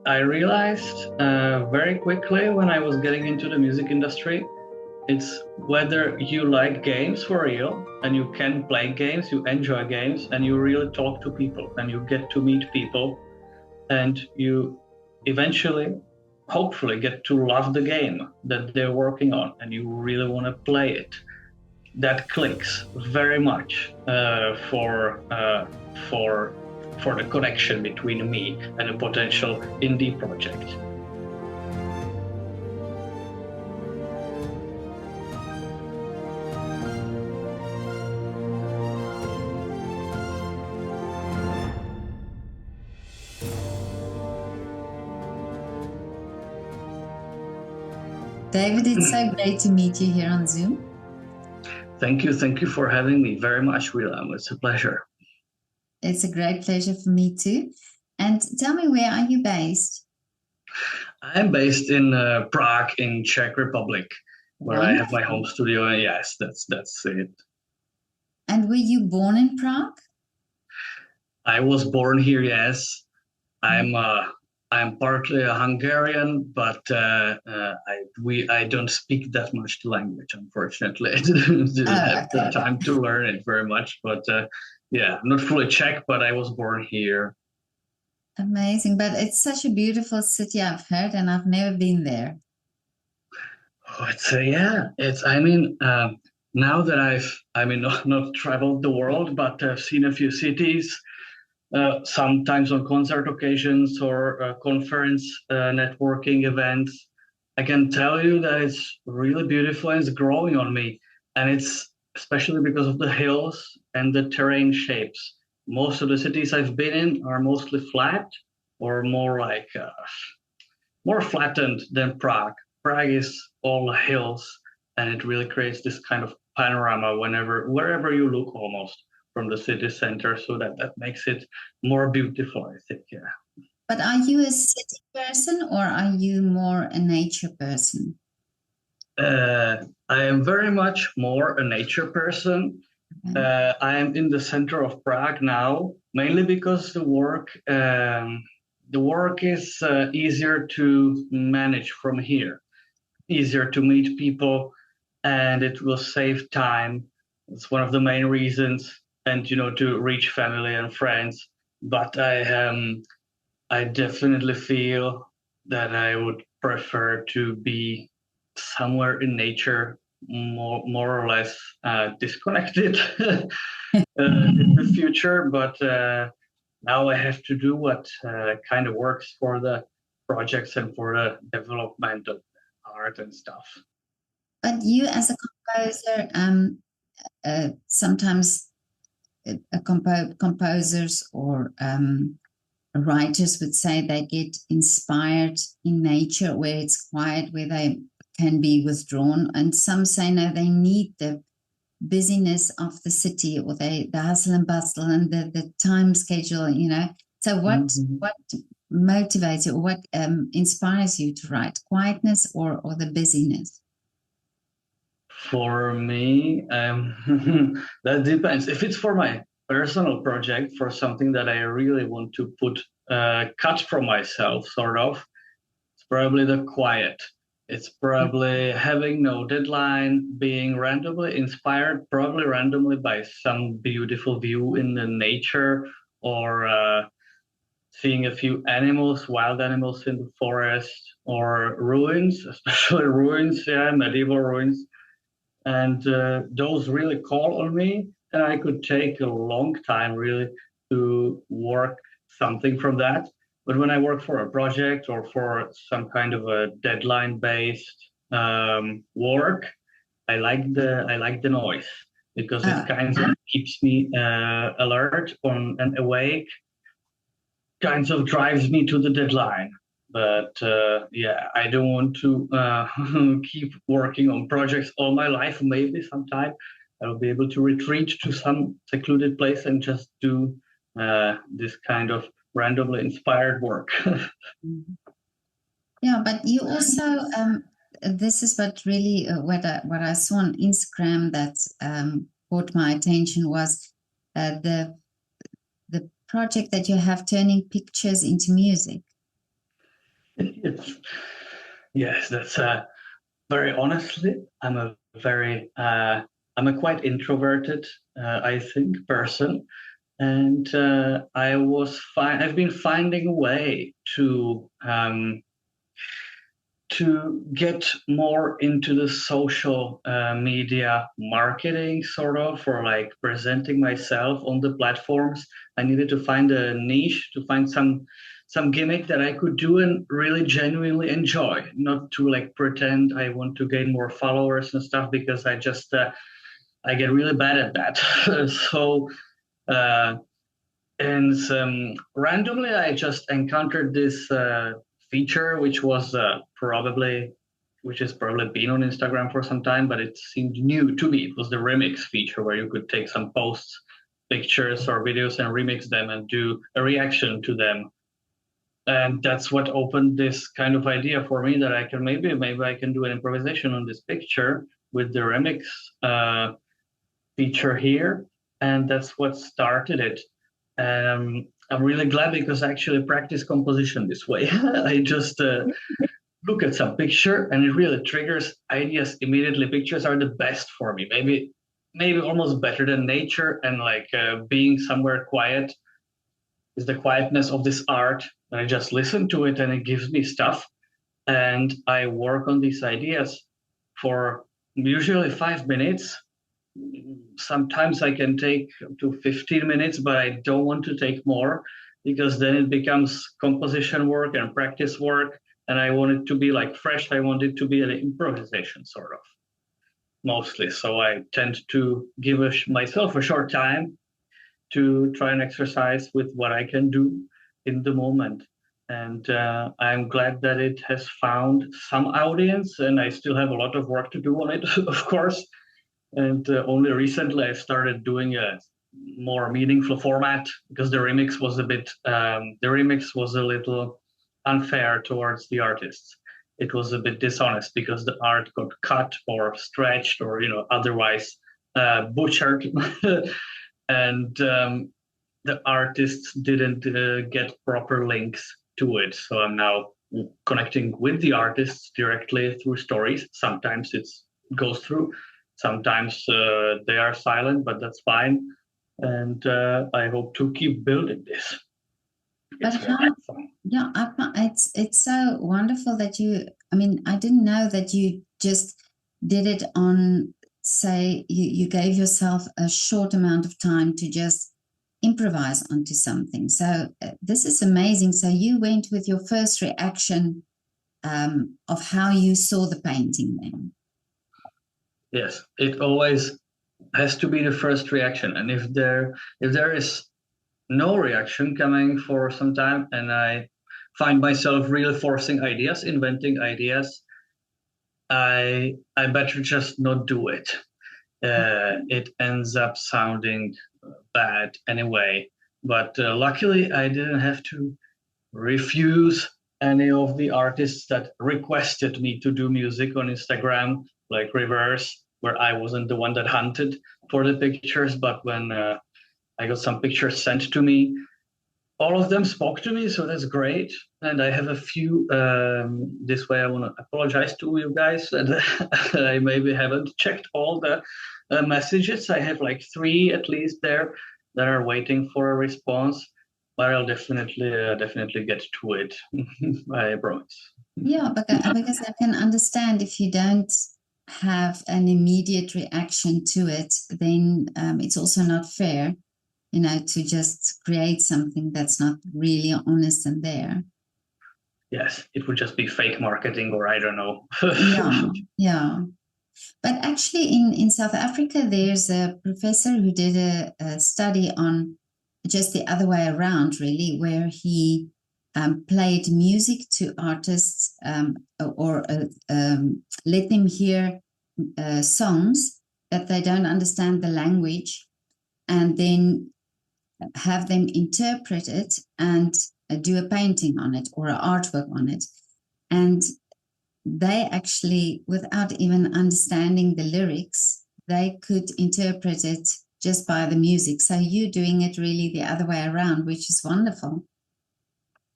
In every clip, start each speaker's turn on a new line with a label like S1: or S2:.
S1: I realized very quickly when I was getting into the music industry, it's whether you like games for real and you can play games, you enjoy games, and you really talk to people and you get to meet people and you eventually, hopefully, get to love the game that they're working on and you really want to play it. That clicks very much for the connection between me and a potential indie project.
S2: David, it's so great to meet you here on Zoom.
S1: Thank you for having me very much, William. It's a pleasure.
S2: It's a great pleasure for me too. And tell me, where are you based?
S1: I'm based in Prague, in Czech Republic, where I have my home studio. And yes, that's it.
S2: And were you born in Prague?
S1: I was born here. Yes, I'm partly a Hungarian, but I don't speak that much the language. Unfortunately, I didn't have the time to learn it very much. But yeah, I'm not fully Czech, but I was born here.
S2: Amazing, but it's such a beautiful city, I've heard, and I've never been there.
S1: Oh, it's. I mean, now that not traveled the world, but I've seen a few cities. Sometimes on concert occasions or conference networking events, I can tell you that it's really beautiful and it's growing on me. And it's especially because of the hills and the terrain shapes. Most of the cities I've been in are mostly flat or more like more flattened than Prague. Prague is all hills and it really creates this kind of panorama wherever you look almost from the city center, so that makes it more beautiful, I think. Yeah.
S2: But are you a city person or are you more a nature person?
S1: I am very much more a nature person. Okay. I am in the center of Prague now, mainly because the work is easier to manage from here, easier to meet people, and it will save time. It's one of the main reasons, and to reach family and friends. But I definitely feel that I would prefer to be somewhere in nature, more or less disconnected in the future. But now I have to do what kind of works for the projects and for the development of art and stuff.
S2: But you, as a composer, sometimes composers or writers would say they get inspired in nature where it's quiet, where they can be withdrawn. And some say, no, they need the busyness of the city or the hustle and bustle and the time schedule, So what motivates you or what inspires you to write? Quietness or the busyness?
S1: For me, that depends. If it's for my personal project, for something that I really want to cut from myself, sort of, it's probably the quiet. It's probably having no deadline, being randomly inspired, probably randomly by some beautiful view in the nature or seeing a few animals, wild animals in the forest or ruins, especially ruins, medieval ruins. And those really call on me, and I could take a long time really to work something from that. But when I work for a project or for some kind of a deadline-based work, I like the noise because it kind of keeps me alert and awake, kinds of drives me to the deadline. But I don't want to keep working on projects all my life. Maybe sometime I'll be able to retreat to some secluded place and just do this kind of randomly inspired work.
S2: Yeah, but you also, this is what really, what I saw on Instagram that caught my attention was the project that you have turning pictures into music.
S1: Yes, yes, that's very honestly, I'm a quite introverted, I think, person, and I've been finding a way to get more into the social media marketing, sort of, or like presenting myself on the platforms. I needed to find a niche, to find some gimmick that I could do and really genuinely enjoy, not to like pretend I want to gain more followers and stuff, because I get really bad at that. So uh, and randomly, I just encountered this feature, which has probably been on Instagram for some time, but it seemed new to me. It was the remix feature, where you could take some posts, pictures, or videos and remix them and do a reaction to them. And that's what opened this kind of idea for me, that I can maybe I can do an improvisation on this picture with the remix uh, feature here, and that's what started it. I'm really glad, because I actually practice composition this way. I just look at some picture and it really triggers ideas immediately. Pictures are the best for me. Maybe almost better than nature, and like being somewhere quiet is the quietness of this art. And I just listen to it and it gives me stuff. And I work on these ideas for usually 5 minutes. Sometimes I can take up to 15 minutes, but I don't want to take more, because then it becomes composition work and practice work. And I want it to be like fresh. I want it to be an improvisation, sort of, mostly. So I tend to give myself a short time to try and exercise with what I can do in the moment. And I'm glad that it has found some audience, and I still have a lot of work to do on it, of course. And only recently I started doing a more meaningful format, because the remix was a little unfair towards the artists. It was a bit dishonest, because the art got cut or stretched, or otherwise butchered, and the artists didn't get proper links to it. So I'm now connecting with the artists directly through stories. Sometimes it goes through. Sometimes they are silent, but that's fine. And I hope to keep building this.
S2: But yeah, it's so wonderful that you. I mean, I didn't know that you just did it on. Say you gave yourself a short amount of time to just improvise onto something. So this is amazing. So you went with your first reaction of how you saw the painting then.
S1: Yes, it always has to be the first reaction. And if there is no reaction coming for some time, and I find myself really forcing ideas, inventing ideas, I better just not do it. It ends up sounding bad anyway. But luckily, I didn't have to refuse any of the artists that requested me to do music on Instagram, like Reverse, where I wasn't the one that hunted for the pictures. But when I got some pictures sent to me, all of them spoke to me, so that's great. And I have a few. This way, I want to apologize to you guys that I maybe haven't checked all the messages. I have like 3 at least there that are waiting for a response, but I'll definitely get to it. I promise.
S2: Yeah, because I can understand if you don't have an immediate reaction to it, then it's also not fair, to just create something that's not really honest and there.
S1: Yes, it would just be fake marketing, or I don't know.
S2: Yeah. But actually, in South Africa, there's a professor who did a study on just the other way around, really, where he played music to artists or let them hear songs that they don't understand the language, and then have them interpret it and do a painting on it or an artwork on it. And they actually, without even understanding the lyrics, they could interpret it just by the music. So you're doing it really the other way around, which is wonderful.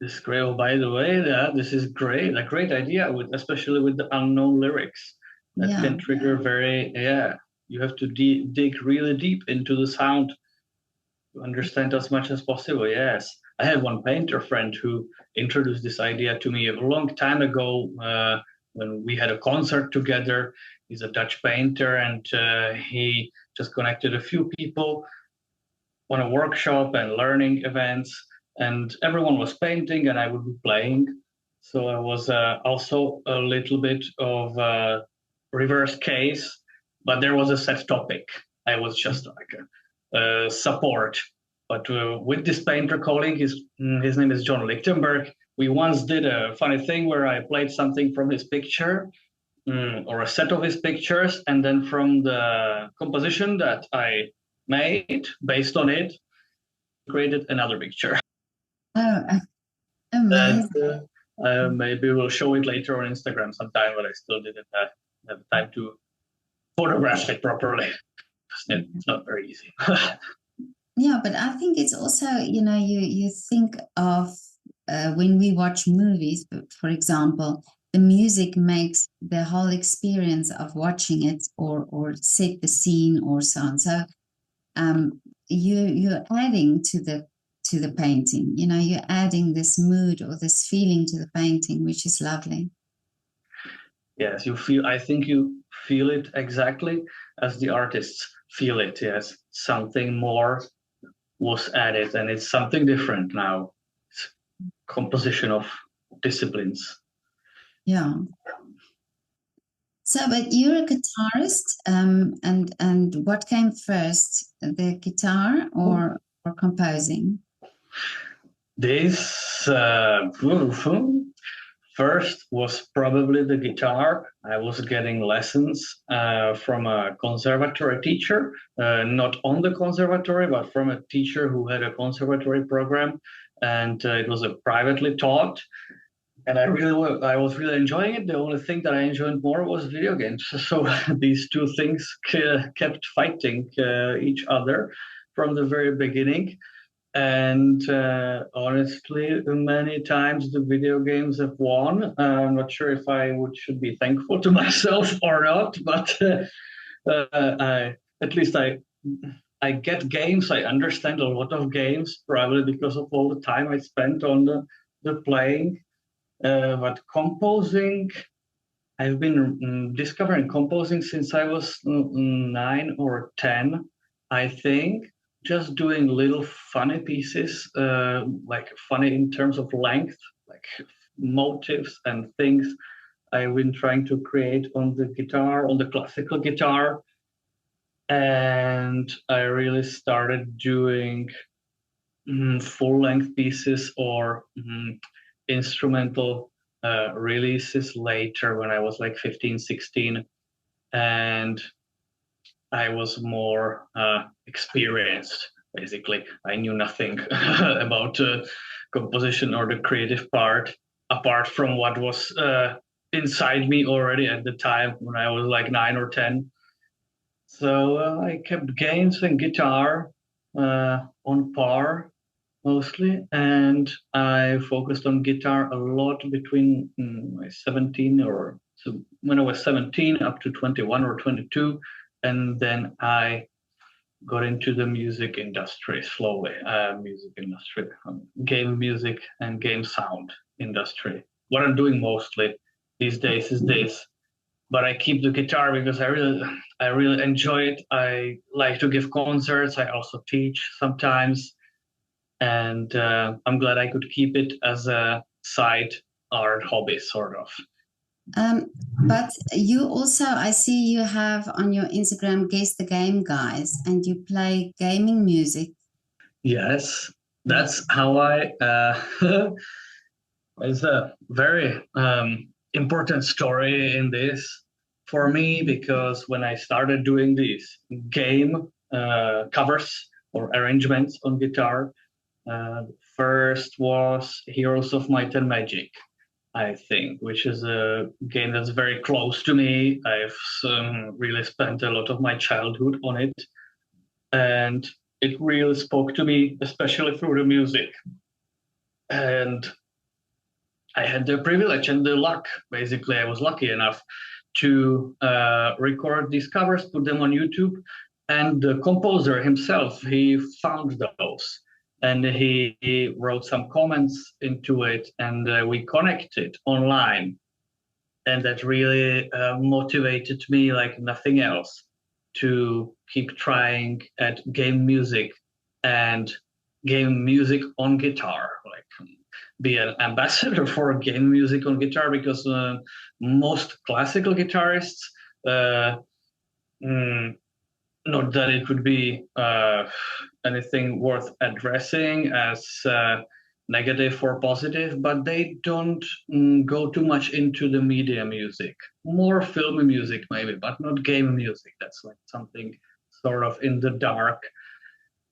S1: this is great. Oh, by the way, this is great. A great idea, especially with the unknown lyrics. That
S2: Yeah.
S1: can trigger you have to dig really deep into the sound to understand as much as possible. Yes. I had one painter friend who introduced this idea to me a long time ago when we had a concert together. He's a Dutch painter, and he just connected a few people on a workshop and learning events, and everyone was painting and I would be playing. So I was also a little bit of a reverse case, but there was a set topic. I was just like a support. But with this painter colleague, his name is John Lichtenberg, we once did a funny thing where I played something from his picture or a set of his pictures, and then from the composition that I made based on it, created another picture.
S2: Oh,
S1: And
S2: amazing.
S1: maybe we'll show it later on Instagram sometime, but I still didn't have time to photograph it properly. It's not very easy.
S2: Yeah, but I think it's also, you think of when we watch movies, for example, the music makes the whole experience of watching it or set the scene or so on. So you're adding to the painting. You're adding this mood or this feeling to the painting, which is lovely.
S1: Yes, I think you feel it exactly as the artists feel it. Yes, something more was added, and it's something different now. It's composition of disciplines.
S2: Yeah. So, but you're a guitarist, and what came first, the guitar or composing?
S1: This first was probably the guitar. I was getting lessons from a conservatory teacher, not on the conservatory, but from a teacher who had a conservatory program, and it was a privately taught. And I was really enjoying it. The only thing that I enjoyed more was video games. So these two things kept fighting each other from the very beginning. And honestly, many times the video games have won. I'm not sure if should be thankful to myself or not, but at least I get games. I understand a lot of games, probably because of all the time I spent on the playing. But composing, I've been discovering composing since I was 9 or 10, I think. Just doing little funny pieces, like funny in terms of length, like motifs and things I've been trying to create on the guitar, on the classical guitar. And I really started doing full-length pieces or instrumental releases later when I was like 15, 16. And I was more experienced, basically. I knew nothing about composition or the creative part, apart from what was inside me already at the time when I was like 9 or 10. So I kept games and guitar on par mostly, and I focused on guitar a lot between 17 or so when I was 17 up to 21 or 22, and then I got into the music industry slowly. Music industry, game music and game sound industry. What I'm doing mostly these days is this, but I keep the guitar because I really enjoy it. I like to give concerts. I also teach sometimes, and I'm glad I could keep it as a side art hobby, sort of.
S2: But you also, I see you have on your Instagram, Guess the Game Guys, and you play gaming music.
S1: Yes, that's how I. It's a very important story in this for me, because when I started doing these game covers or arrangements on guitar, first was Heroes of Might and Magic, I think, which is a game that's very close to me. I've really spent a lot of my childhood on it, and it really spoke to me, especially through the music. And I had the privilege and the luck. Basically, I was lucky enough to record these covers, put them on YouTube, and the composer himself, he found those, and he wrote some comments into it, and we connected online, and that really motivated me like nothing else to keep trying at game music and game music on guitar, like be an ambassador for game music on guitar, because most classical guitarists, uh, mm, not that it would be anything worth addressing as negative or positive, but they don't go too much into the media music. More film music, maybe, but not game music. That's like something sort of in the dark.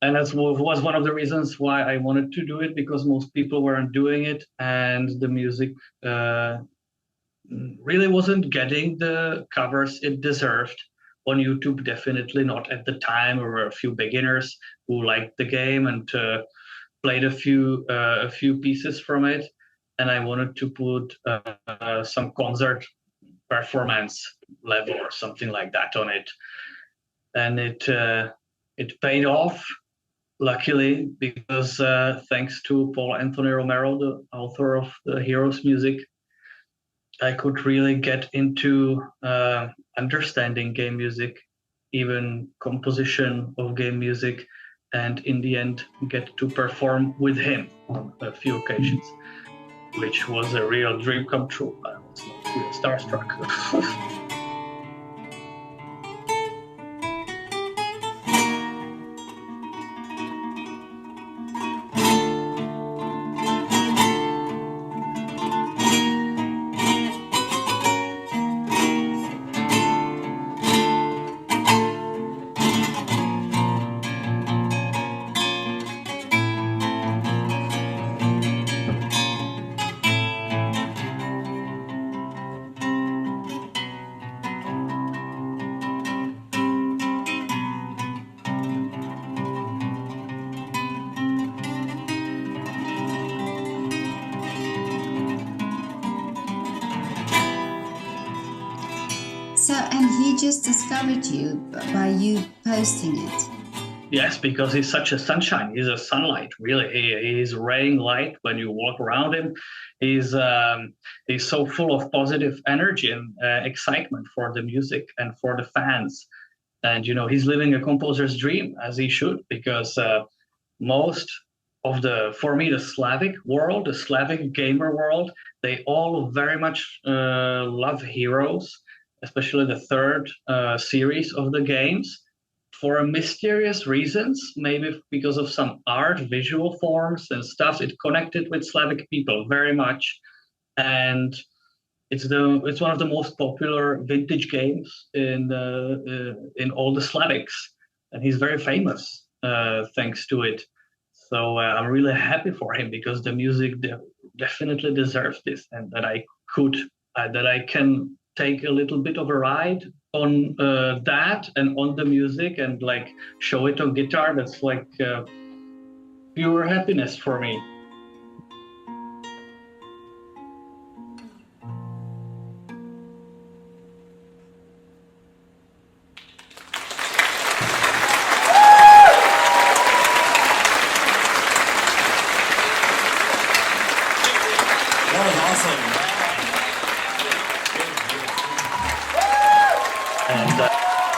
S1: And that was one of the reasons why I wanted to do it, because most people weren't doing it, and the music really wasn't getting the covers it deserved on YouTube. Definitely not at the time. There were a few beginners who liked the game and played a few pieces from it, and I wanted to put some concert performance level or something like that on it, and it paid off, luckily, because thanks to Paul Anthony Romero, the author of the Heroes music, I could really get into understanding game music, even composition of game music, and in the end get to perform with him on a few occasions, which was a real dream come true. I was really starstruck.
S2: So, and he just discovered you by you posting it.
S1: Yes, because he's such a sunshine. He's a sunlight, really. He's raying light when you walk around him. He's so full of positive energy and excitement for the music and for the fans. And he's living a composer's dream, as he should, because most of for me, the Slavic world, the Slavic gamer world, they all very much love Heroes, especially the third series of the games, for mysterious reasons, maybe because of some art, visual forms and stuff. It connected with Slavic people very much, and it's one of the most popular vintage games in all the Slavics, and he's very famous thanks to it. So I'm really happy for him, because the music definitely deserves this, and that I can take a little bit of a ride on that and on the music, and like show it on guitar. That's like pure happiness for me.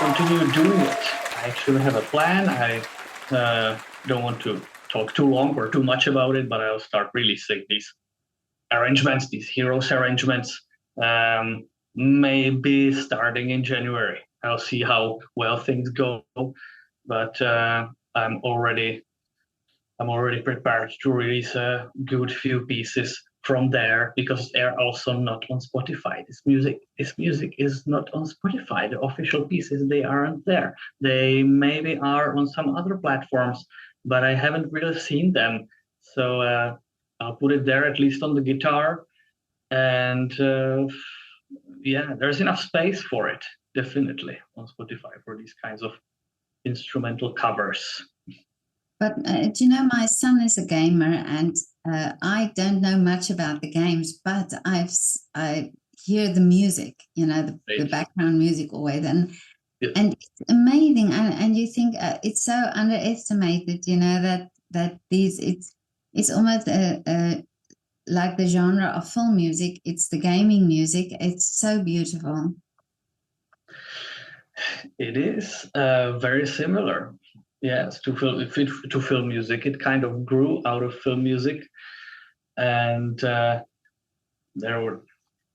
S1: Continue doing it. I actually have a plan. I don't want to talk too long or too much about it, but I'll start releasing these arrangements, these Heroes arrangements, maybe starting in January. I'll see how well things go, but I'm already prepared to release a good few pieces from there, because they're also not on Spotify. This music is not on Spotify. The official pieces, they aren't there. They maybe are on some other platforms, but I haven't really seen them. So I'll put it there, at least on the guitar. And yeah, there's enough space for it, definitely, on Spotify for these kinds of instrumental covers.
S2: But my son is a gamer, and I don't know much about the games, but I hear the music, the background music always, and it's amazing. And you think it's so underestimated, that it's almost like the genre of film music. It's the gaming music. It's so beautiful.
S1: It is very similar. Yes, to film music. It kind of grew out of film music, and there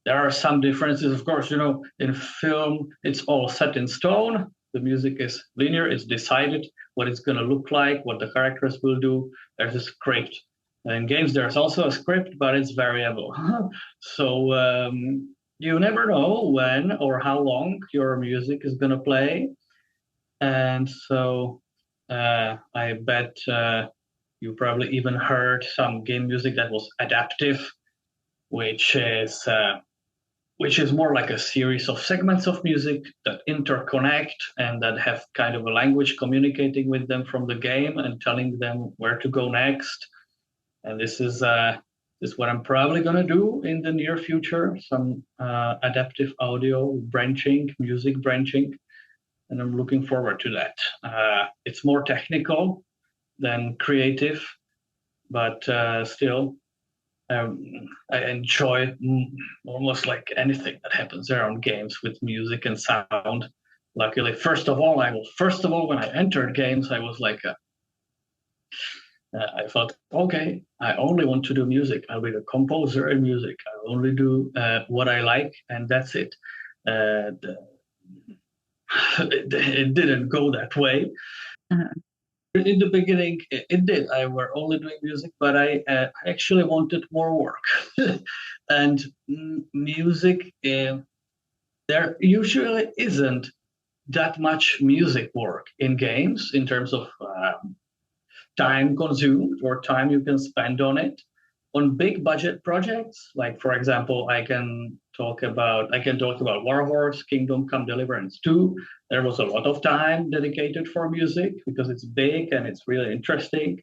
S1: are some differences. Of course, in film, it's all set in stone. The music is linear. It's decided what it's going to look like, what the characters will do. There's a script. In games, there's also a script, but it's variable. So you never know when or how long your music is going to play. And so I bet you probably even heard some game music that was adaptive, which is more like a series of segments of music that interconnect and that have kind of a language communicating with them from the game and telling them where to go next. And this is what I'm probably going to do in the near future, some adaptive audio branching, music branching. And I'm looking forward to that. It's more technical than creative, but still, I enjoy almost like anything that happens around games with music and sound. Luckily, first of all, when I entered games, I was like, I thought, okay, I only want to do music. I'll be the composer in music. I'll only do what I like, and that's it. It didn't go that way. In the beginning, it did. I were only doing music, but I actually wanted more work. And music, there usually isn't that much music work in games in terms of time consumed or time you can spend on it. On big budget projects, like for example, I can talk about Warhorse, Kingdom Come Deliverance 2. There was a lot of time dedicated for music because it's big and it's really interesting.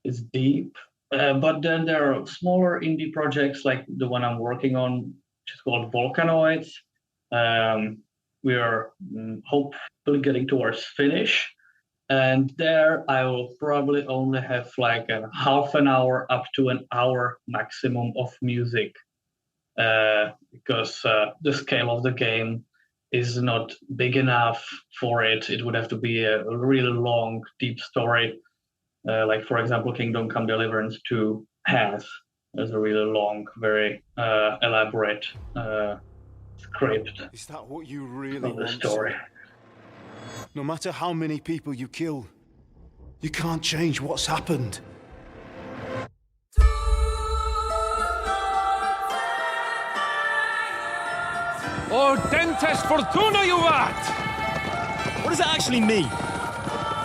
S1: It's deep. But then there are smaller indie projects like the one I'm working on, which is called Volcanoids. We are hopefully getting towards finish. And there I will probably only have like a half an hour up to an hour maximum of music because the scale of the game is not big enough for it. It would have to be a really long, deep story. Like, for example, Kingdom Come Deliverance 2 has a really long, very elaborate script.
S3: Is that what you really want?
S1: The story.
S3: No matter how many people you kill, you can't change what's happened.
S4: Dentes fortuna juvat!
S5: What does that actually mean?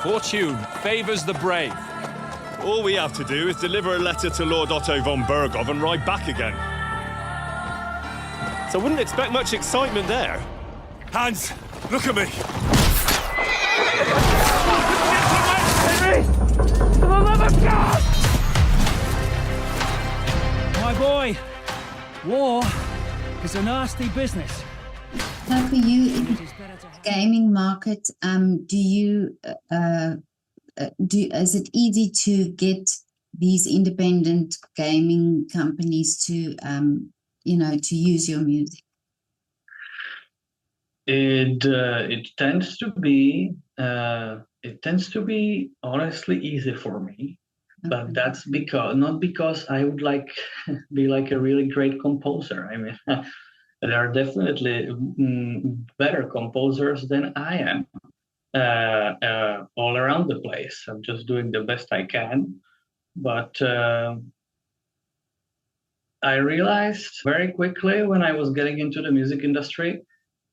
S4: Fortune favors the brave.
S5: All we have to do is deliver a letter to Lord Otto von Bergov and ride back again. So I wouldn't expect much excitement there.
S4: Hans, look at me!
S6: Henry! For the love of God! My boy, war is a nasty business.
S2: So for you, in the gaming market, is it easy to get these independent gaming companies to use your music?
S1: It tends to be honestly easy for me, but that's not because I would be like a really great composer. I mean, there are definitely better composers than I am all around the place. I'm just doing the best I can, but I realized very quickly when I was getting into the music industry,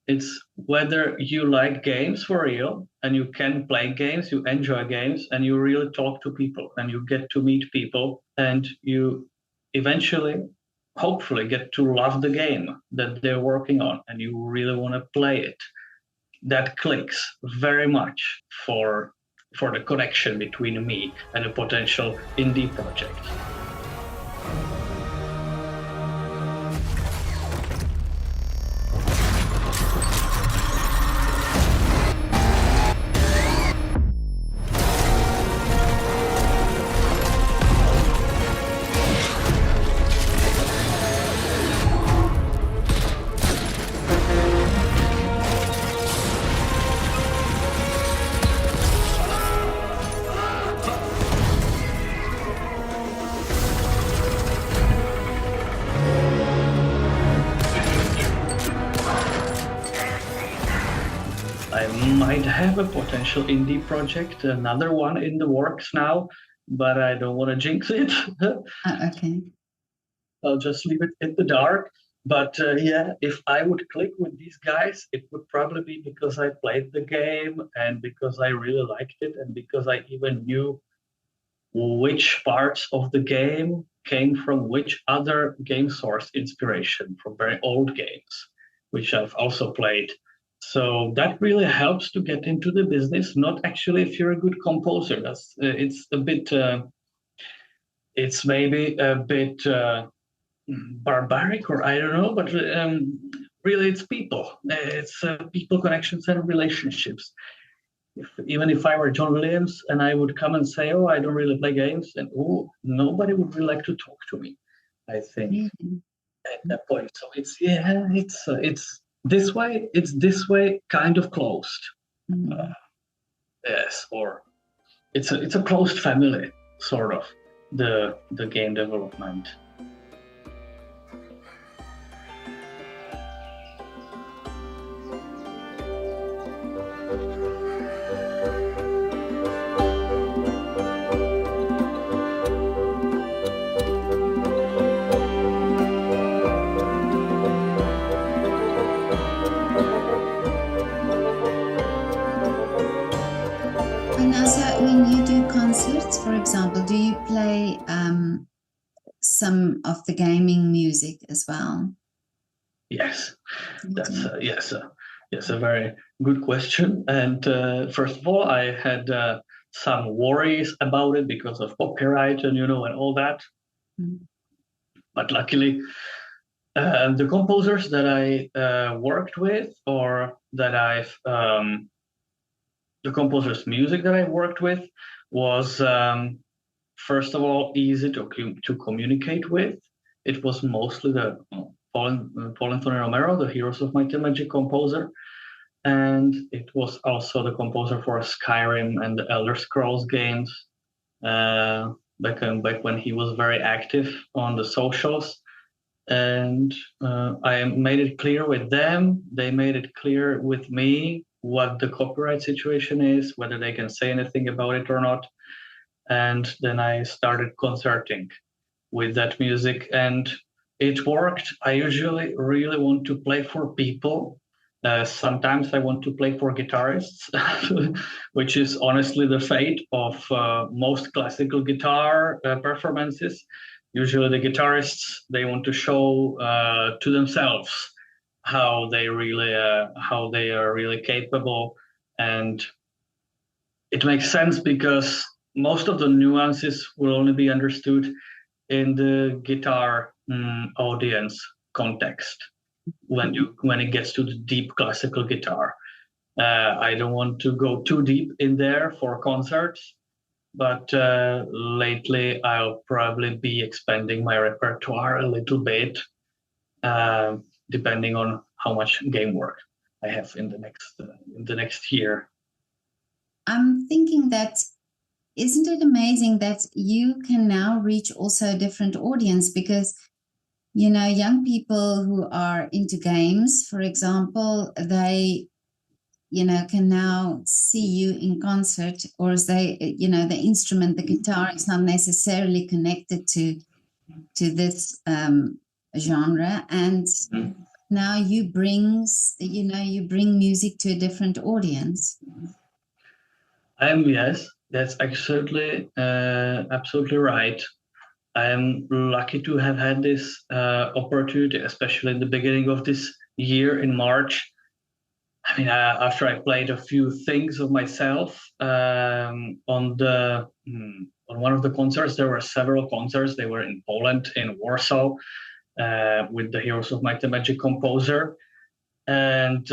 S1: it's whether you like games for real and you can play games, you enjoy games, and you really talk to people and you get to meet people and you eventually, hopefully, get to love the game that they're working on and you really want to play it. That clicks very much for for the connection between me and a potential indie project. I might have a potential indie project, another one in the works now, but I don't want to jinx it.
S2: Okay.
S1: I'll just leave it in the dark. But yeah, if I would click with these guys, it would probably be because I played the game and because I really liked it and because I even knew which parts of the game came from which other game source inspiration from very old games, which I've also played. So that really helps to get into the business. Not actually if you're a good composer. That's it's a bit. It's maybe a bit barbaric, or I don't know, but really, it's people. It's people connections and relationships. Even if I were John Williams and I would come and say, "Oh, I don't really play games," and oh, nobody would really like to talk to me. I think at that point. So it's this way. It's this way, kind of closed. Yes, or it's a closed family, sort of. The game development.
S2: And also, when you do concerts, for example, do you play some of the gaming music as well?
S1: Yes, that's yes, a very good question. And first of all, I had some worries about it because of copyright and and all that. But luckily, the composers that I worked with, or that the composer's music that I worked with, was first of all easy to communicate with. It was mostly the Paul Anthony Romero, the Heroes of Might and Magic composer, and it was also the composer for Skyrim and the Elder Scrolls games. Back when he was very active on the socials, and I made it clear with them. They made it clear with me what the copyright situation is, whether they can say anything about it or not. And then I started concerting with that music, and it worked. I usually really want to play for people. Sometimes I want to play for guitarists, which is honestly the fate of most classical guitar performances. Usually the guitarists, they want to show to themselves how they are really capable, and it makes sense because most of the nuances will only be understood in the guitar audience context when it gets to the deep classical guitar. I don't want to go too deep in there for concerts, but lately I'll probably be expanding my repertoire a little bit, depending on how much game work I have in the next year.
S2: I'm thinking that, isn't it amazing that you can now reach also a different audience? Because, young people who are into games, for example, they, can now see you in concert, or they, the instrument, the guitar is not necessarily connected to this genre. And now you bring music to a different audience.
S1: Yes, that's absolutely right. I am lucky to have had this opportunity, especially in the beginning of this year in March, I mean, after I played a few things of myself on one of the concerts, there were several concerts. They were in Poland, in Warsaw, with the Heroes of Might and Magic composer. And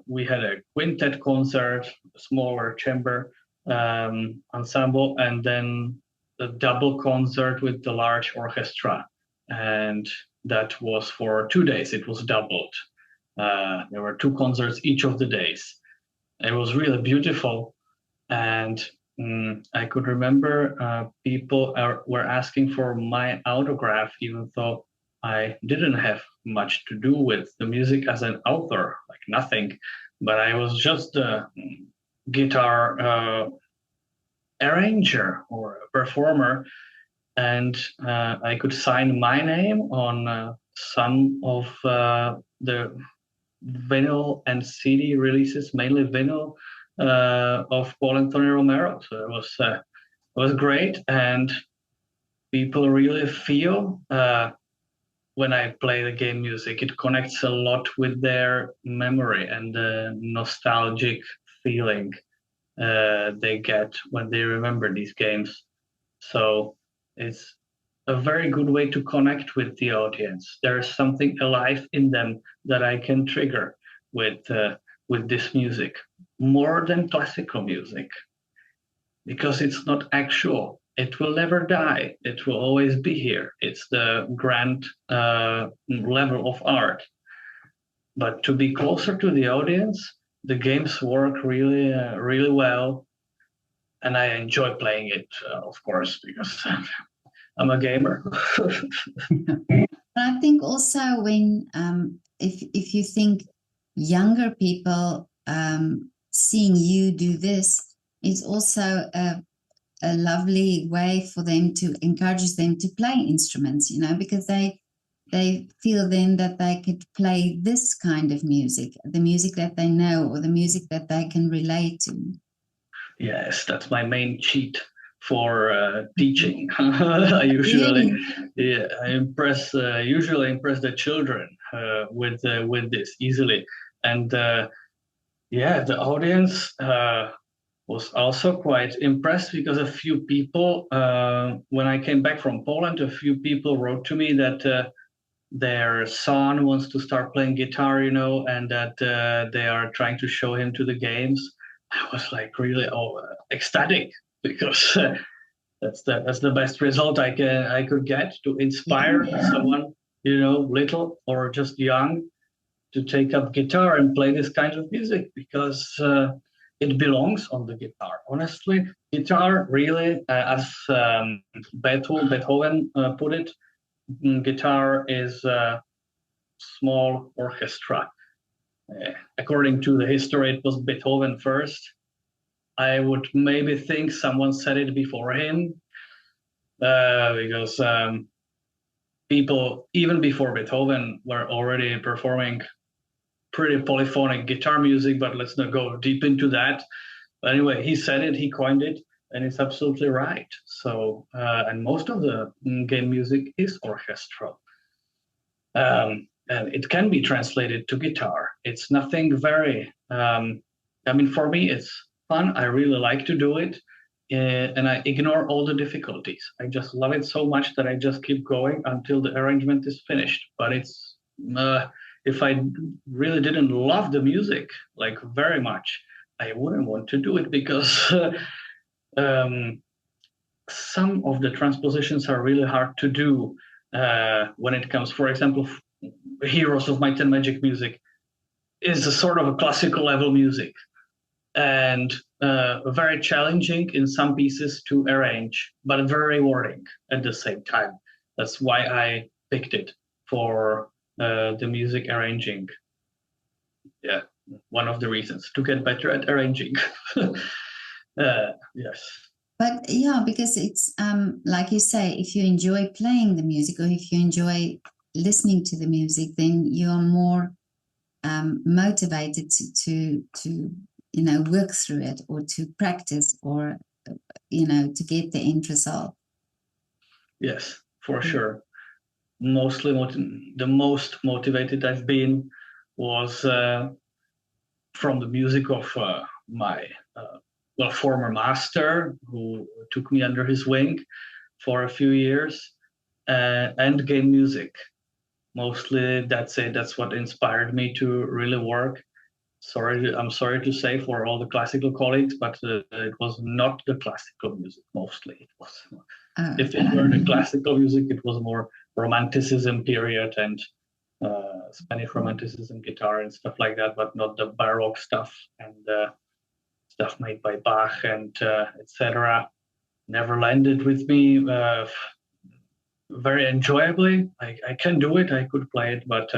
S1: we had a quintet concert, a smaller chamber ensemble, and then a double concert with the large orchestra. And that was for 2 days. It was doubled. There were 2 concerts each of the days. It was really beautiful. And I could remember people were asking for my autograph, even though I didn't have much to do with the music as an author, like nothing. But I was just a guitar arranger or a performer. And I could sign my name on some of the vinyl and CD releases, mainly vinyl, of Paul and Tony Romero. So it was great, and people really feel when I play the game music, it connects a lot with their memory and the nostalgic feeling they get when they remember these games. So it's a very good way to connect with the audience. There is something alive in them that I can trigger with this music, more than classical music, because it's not actual. It will never die. It will always be here. It's the grand level of art. But to be closer to the audience, the games work really, really well, and I enjoy playing it, of course, because I'm a gamer.
S2: I think also when if you think younger people seeing you do this is also a lovely way for them to encourage them to play instruments, because they feel then that they could play this kind of music, the music that they know or the music that they can relate to.
S1: Yes, that's my main cheat for teaching. I usually, usually impress the children with this easily, and the audience was also quite impressed, because a few people, when I came back from Poland, a few people wrote to me that their son wants to start playing guitar, and that they are trying to show him to the games. I was like really ecstatic, because that's the best result I could get, to inspire someone, little or just young, to take up guitar and play this kind of music, because it belongs on the guitar. Honestly, guitar really, as Beethoven put it, guitar is a small orchestra. According to the history, it was Beethoven first. I would maybe think someone said it before him, because people, even before Beethoven, were already performing pretty polyphonic guitar music, but let's not go deep into that. But anyway, he said it, he coined it, and it's absolutely right. So, and most of the game music is orchestral. And it can be translated to guitar. It's nothing very, for me, it's fun. I really like to do it. And I ignore all the difficulties. I just love it so much that I just keep going until the arrangement is finished. But it's, if I really didn't love the music, like very much, I wouldn't want to do it, because some of the transpositions are really hard to do when it comes, for example, Heroes of Might and Magic music is a sort of a classical level music, and very challenging in some pieces to arrange, but very rewarding at the same time. That's why I picked it for the music arranging. Yeah, one of the reasons, to get better at arranging. Yes.
S2: But yeah, because it's like you say, if you enjoy playing the music, or if you enjoy listening to the music, then you are more motivated to work through it, or to practice, or to get the end result.
S1: Yes, for sure. Mostly the most motivated I've been was from the music of my former master, who took me under his wing for a few years, and game music. Mostly, that's it. That's what inspired me to really work. I'm sorry to say for all the classical colleagues, but it was not the classical music mostly. It was, if it were the classical music, it was more Romanticism period and Spanish Romanticism guitar and stuff like that, but not the Baroque stuff and stuff made by Bach and etc. Never landed with me very enjoyably. I can do it, I could play it, but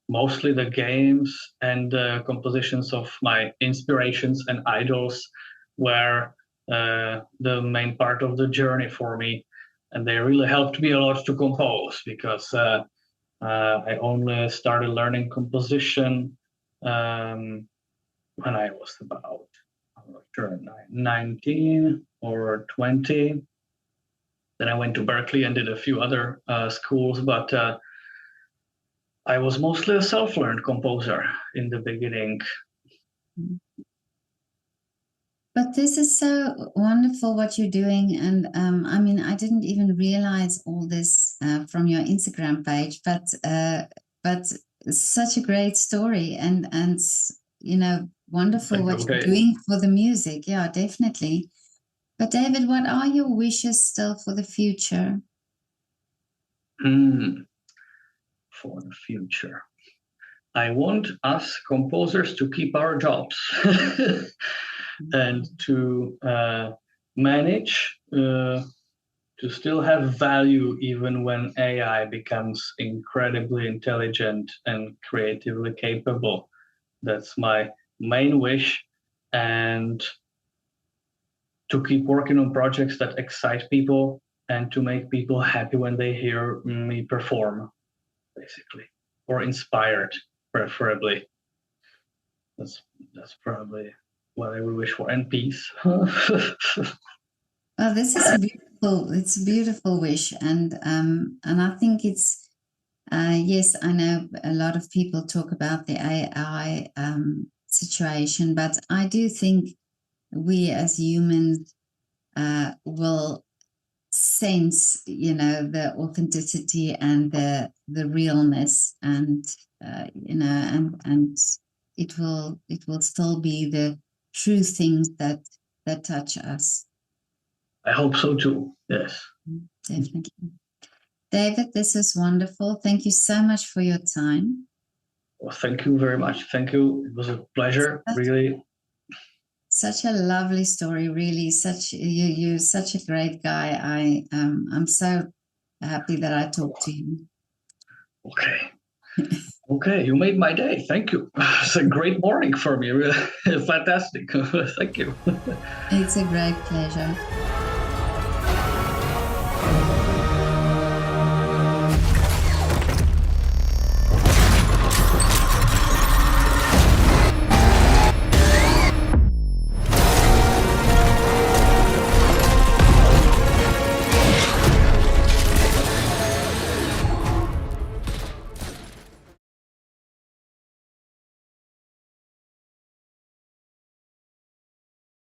S1: mostly the games and compositions of my inspirations and idols were the main part of the journey for me. And they really helped me a lot to compose, because I only started learning composition when I was about, I'm not sure, 19 or 20. Then I went to Berkeley and did a few other schools, but I was mostly a self-learned composer in the beginning.
S2: But this is so wonderful what you're doing. And I mean, I didn't even realize all this from your Instagram page, but such a great story and you know, wonderful what you're doing for the music. Yeah, definitely. But David, what are your wishes still for the future?
S1: For the future, I want us composers to keep our jobs and to manage to still have value even when AI becomes incredibly intelligent and creatively capable. That's my main wish. And to keep working on projects that excite people and to make people happy when they hear me perform, basically, or inspired, preferably. That's probably what I would wish for, and peace.
S2: Well, this is it's a beautiful wish, and I think it's yes, I know a lot of people talk about the AI situation, but I do think we as humans will sense, you know, the authenticity and the realness, and you know, and it will still be the true things that touch us.
S1: I hope so too. Yes,
S2: definitely. David, this is wonderful. Thank you so much for your time.
S1: Well, thank you very much. Thank you. It was a pleasure, really.
S2: Such a lovely story, really. You're such a great guy. I'm so happy that I talked to you.
S1: Okay. Okay, you made my day. Thank you. It's a great morning for me. Really fantastic. Thank you.
S2: It's a great pleasure.